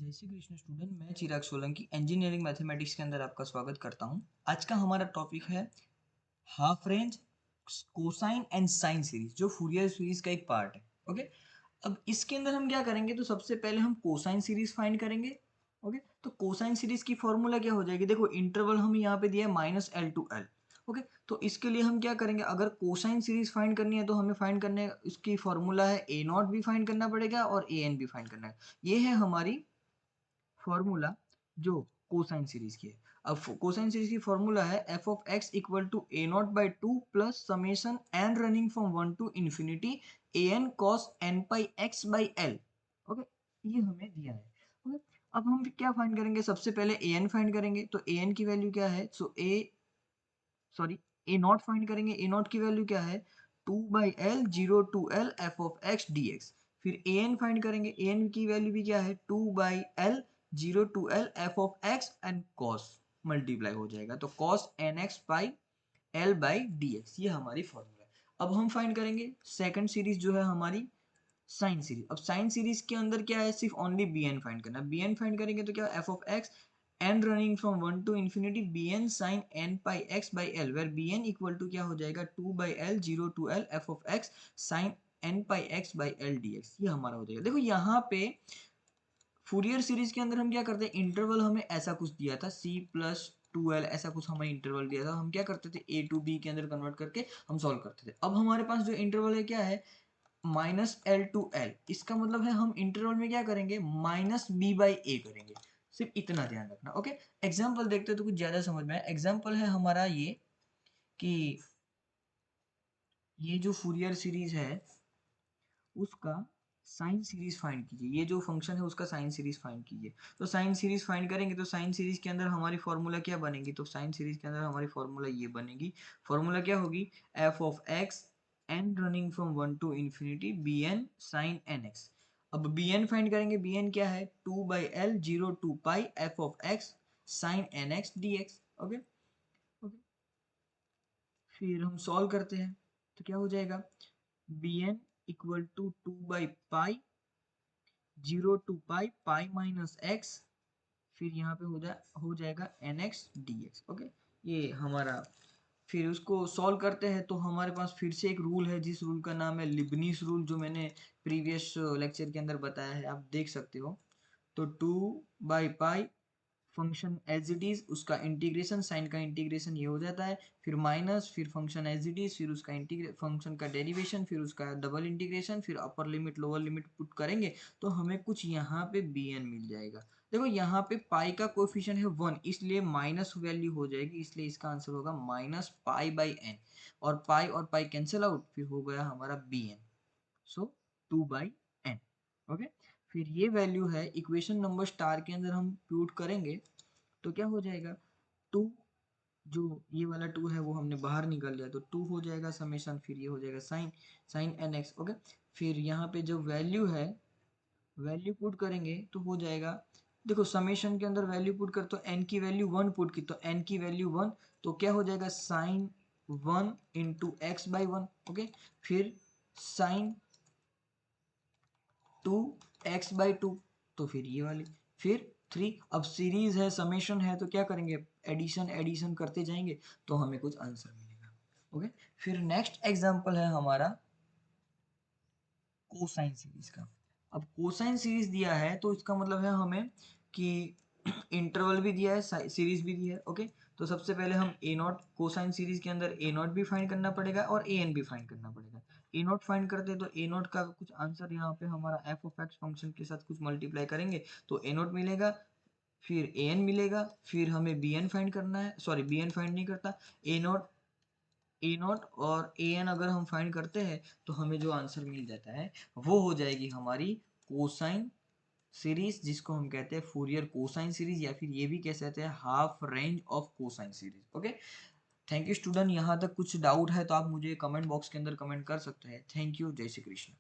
जय श्री कृष्ण स्टूडेंट, मैं चिराग Solanki engineering mathematics के अंदर आपका स्वागत करता हूं। आज का हमारा टॉपिक है half range cosine and sine series, जो फूरियर सीरीज का एक पार्ट है। ओके, अब इसके अंदर हम क्या करेंगे, तो सबसे पहले हम कोसाइन सीरीज फाइंड करेंगे। ओके, तो कोसाइन सीरीज की फॉर्मूला क्या हो जाएगी, देखो इंटरवल हमें यहाँ पे दिया है -l to l। ओके, तो इसके लिए हम क्या करेंगे, अगर कोसाइन सीरीज फाइंड करनी है तो हमें फाइंड करने इसकी फॉर्मूला है a नॉट भी फाइंड करना पड़ेगा और a n भी फाइंड करना है। ये है हमारी फॉर्मूला जो कोसाइन सीरीज की है। अब कोसाइन सीरीज की फॉर्मूला है f of x equal to a naught by two plus summation n running from one to infinity a n cos n pi x by l. Okay, ये हमें दिया है। Okay, अब हम क्या फाइंड करेंगे, सबसे पहले ए एन फाइंड करेंगे। तो ए एन की वैल्यू क्या है, ए नॉट फाइंड करेंगे। ए नॉट की वैल्यू क्या है, 2/l 0 to l f of x d x. फिर ए एन फाइंड करेंगे। ए एन की वैल्यू भी क्या है, 2/l 0 to l f of x and cos multiply हो जाएगा, तो cos n x by l by d x. ये हमारी फॉर्मूला है। अब हम फाइंड करेंगे सेकंड सीरीज जो है हमारी साइन सीरीज। अब साइन सीरीज के अंदर क्या है, सिर्फ ओनली बी एन फाइंड करना। बी एन फाइंड करेंगे तो क्या, f of x n running from one to infinity b n sine n pi x by l, where b n equal to क्या हो जाएगा, 2/l 0 to l f of x sine n pi x by l d x. ये हमारा हो जाएगा। देखो यहाँ पे फूरियर सीरीज के अंदर हम क्या करते हैं, इंटरवल हमें ऐसा कुछ दिया था c+2l, ऐसा कुछ हमें इंटरवल दिया था। हम क्या करते थे, a to b के अंदर कन्वर्ट करके हम सॉल्व करते थे। अब हमारे पास जो इंटरवल है क्या है, -l to l। इसका मतलब है हम इंटरवल में क्या करेंगे, -b/a करेंगे। सिर्फ इतना ध्यान रखना। ओके, एग्जाम्पल देखते हैं तो कुछ ज्यादा समझ में आए। एग्जाम्पल है हमारा ये कि ये जो फूरियर सीरीज है उसका साइन सीरीज फाइंड कीजिए। ये जो फंक्शन है उसका साइन सीरीज फाइंड कीजिए। तो साइन सीरीज फाइंड करेंगे तो साइन सीरीज के अंदर हमारी फॉर्मूला क्या बनेगी, तो साइन सीरीज के अंदर हमारी फॉर्मूला ये बनेगी। फॉर्मूला क्या होगी, f of x n running from one to infinity b n sine n x. अब बी एन फाइंड करेंगे। बी एन क्या है, 2/l 0 to l f of x sine n x d x. Okay, okay, फिर हम solve करते हैं तो क्या हो जाएगा, बी एन इक्वल टू 2/पाई 0 to पाई माइनस एक्स, फिर यहाँ पे हो जाएगा n x d x. Okay, ये हमारा, फिर उसको सॉल्व करते हैं तो हमारे पास फिर से एक रूल है, जिस रूल का नाम है लिबनीस रूल, जो मैंने प्रीवियस लेक्चर के अंदर बताया है, आप देख सकते हो। तो 2/पाई फंक्शन एज इट इज, उसका इंटीग्रेशन, साइन का इंटीग्रेशन ये हो जाता है, फिर माइनस, फिर फंक्शन एज इट इज, फिर उसका फंक्शन का डेरिवेशन, फिर उसका डबल इंटीग्रेशन, फिर upper limit lower limit put करेंगे तो हमें कुछ यहाँ पे बी एन मिल जाएगा। देखो यहाँ पे पाई का कोफिशिएंट है 1, इसलिए माइनस वैल्यू हो जाएगी, इसलिए इसका आंसर होगा -पाई/n। और पाई कैंसिल आउट, फिर हो गया हमारा बी एन, सो 2/n। ओके, फिर ये वैल्यू है इक्वेशन नंबर स्टार के अंदर हम पुट करेंगे तो क्या हो जाएगा, 2, जो ये वाला 2 है वो हमने बाहर निकाल लिया, तो 2 हो जाएगा समेशन, फिर ये हो जाएगा sine sine n x. Okay, फिर यहाँ पे जो वैल्यू है, वैल्यू पुट करेंगे तो हो जाएगा, देखो समेशन के अंदर वैल्यू पुट कर, तो n की वैल्यू 1 पुट की, तो n की वैल्यू 1, तो क्या हो जाएगा, sine 1 into x by 1। Okay, फिर साइन 2x/2, तो फिर ये वाली, फिर 3। अब सीरीज है, समेशन है, तो क्या करेंगे, एडिशन एडिशन करते जाएंगे तो हमें कुछ आंसर मिलेगा। ओके, फिर नेक्स्ट एग्जांपल है हमारा कोसाइन सीरीज का। अब कोसाइन सीरीज दिया है तो इसका मतलब है हमें कि इंटरवल भी दिया है, सीरीज भी दिया है। ओके, तो सबसे पहले हम ए नॉट, कोसाइन सीरीज के अंदर ए नॉट भी फाइंड करना पड़ेगा और ए एन भी फाइंड करना पड़ेगा। ए नॉट फाइंड करते हैं तो ए नॉट का कुछ आंसर यहाँ पे हमारा एफ ऑफ एक्स फंक्शन के साथ कुछ मल्टीप्लाई करेंगे तो ए नॉट मिलेगा, फिर ए एन मिलेगा, फिर हमें बी एन फाइंड करना है, सॉरी बी एन फाइंड नहीं करता, ए नॉट और ए एन अगर हम फाइंड करते हैं तो हमें जो आंसर मिल जाता है वो हो जाएगी हमारी कोसाइन सीरीज, जिसको हम कहते हैं फूरियर कोसाइन सीरीज, या फिर ये भी कह सकते हैं half range of cosine series. Okay, thank you student. यहाँ तक कुछ डाउट है तो आप मुझे कमेंट बॉक्स के अंदर कमेंट कर सकते हैं। थैंक यू, जय श्री कृष्ण।